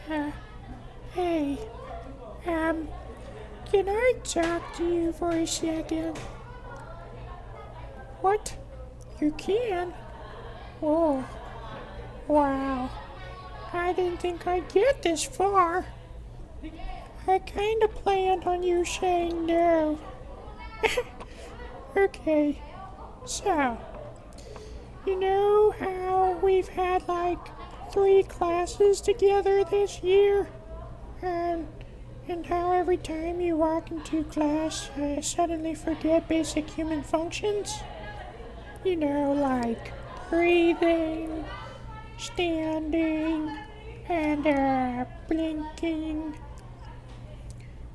Uh, hey, can I talk to you for a second? What? You can? Whoa. Wow. I didn't think I'd get this far. I kinda planned on you saying no. Okay, so, you know how we've had like 3 classes together this year? And how every time you walk into class, I suddenly forget basic human functions? You know, like breathing, standing, and blinking.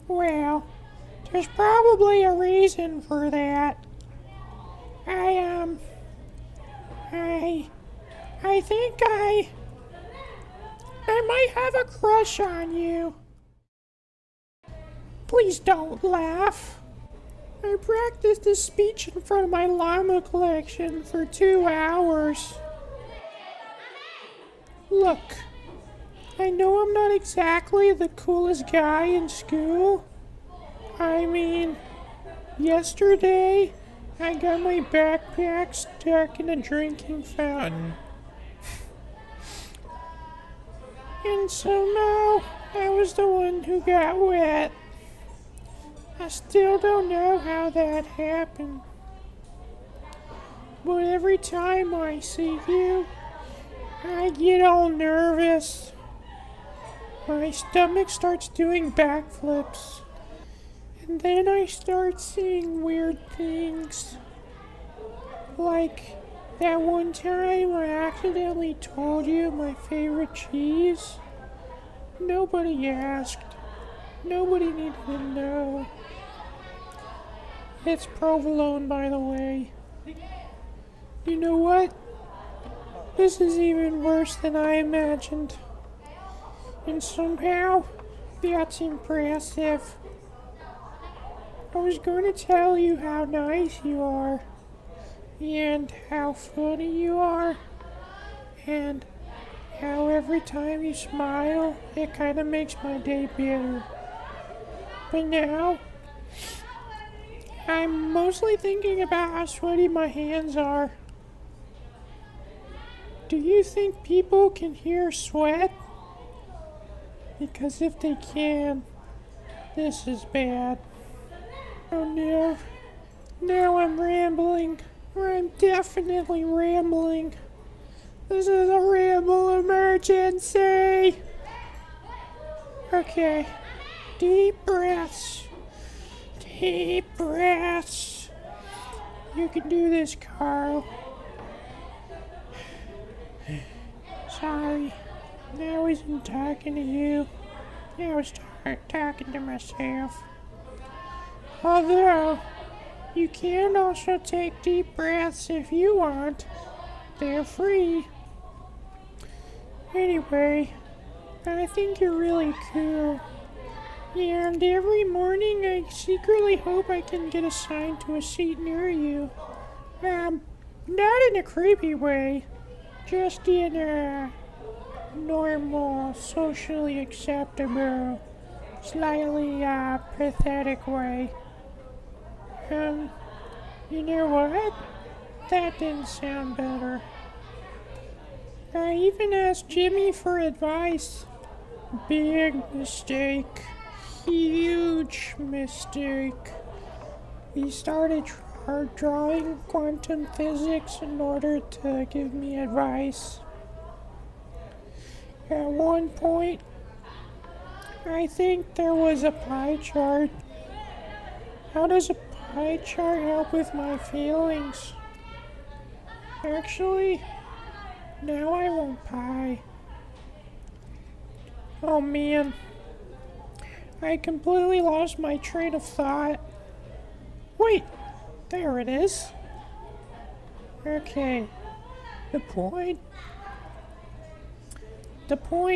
Well, there's probably a reason for that. I, I think I might have a crush on you. Please don't laugh. I practiced this speech in front of my llama collection for 2 hours. Look, I know I'm not exactly the coolest guy in school. I mean, yesterday I got my backpack stuck in a drinking fountain. And so now I was the one who got wet. I still don't know how that happened. But every time I see you, I get all nervous. My stomach starts doing backflips. And then I start seeing weird things. Like that one time I accidentally told you my favorite cheese. Nobody asked. Nobody needed to know. It's provolone, by the way. You know what? This is even worse than I imagined. And somehow, that's impressive. I was going to tell you how nice you are, and how funny you are, and how every time you smile, it kind of makes my day better. But now, I'm mostly thinking about how sweaty my hands are. Do you think people can hear sweat? Because if they can, this is bad. Oh no. Now I'm rambling. I'm definitely rambling. This is a ramble emergency. Okay. Deep breaths. Deep breaths. You can do this, Carl. Sorry. I wasn't talking to you. I was talking to myself. Although, you can also take deep breaths if you want. They're free. Anyway, I think you're really cool. And every morning I secretly hope I can get assigned to a seat near you. Not in a creepy way. Just in a normal, socially acceptable, slightly pathetic way. You know what? That didn't sound better. I even asked Jimmy for advice. Big mistake. Huge mistake. He started drawing quantum physics in order to give me advice. At one point, I think there was a pie chart. How does a pie chart help with my feelings? Actually, now I want pie. Oh man, I completely lost my train of thought. Wait, there it is. Okay, the point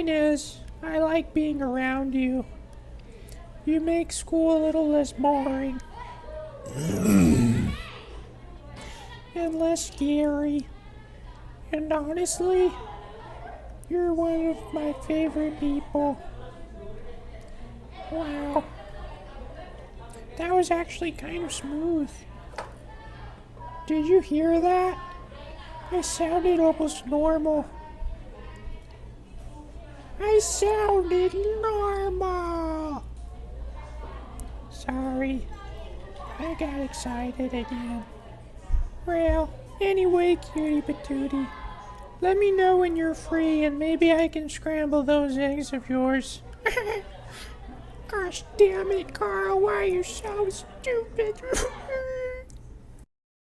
is, I like being around you. You make school a little less boring. And less scary. And honestly, You're one of my favorite people. Wow. That was actually kind of smooth. Did you hear that? I sounded almost normal. I sounded normal. Sorry. I got excited again. Well, anyway, cutie patootie. Let me know when you're free and maybe I can scramble those eggs of yours. Gosh damn it, Carl, why are you so stupid?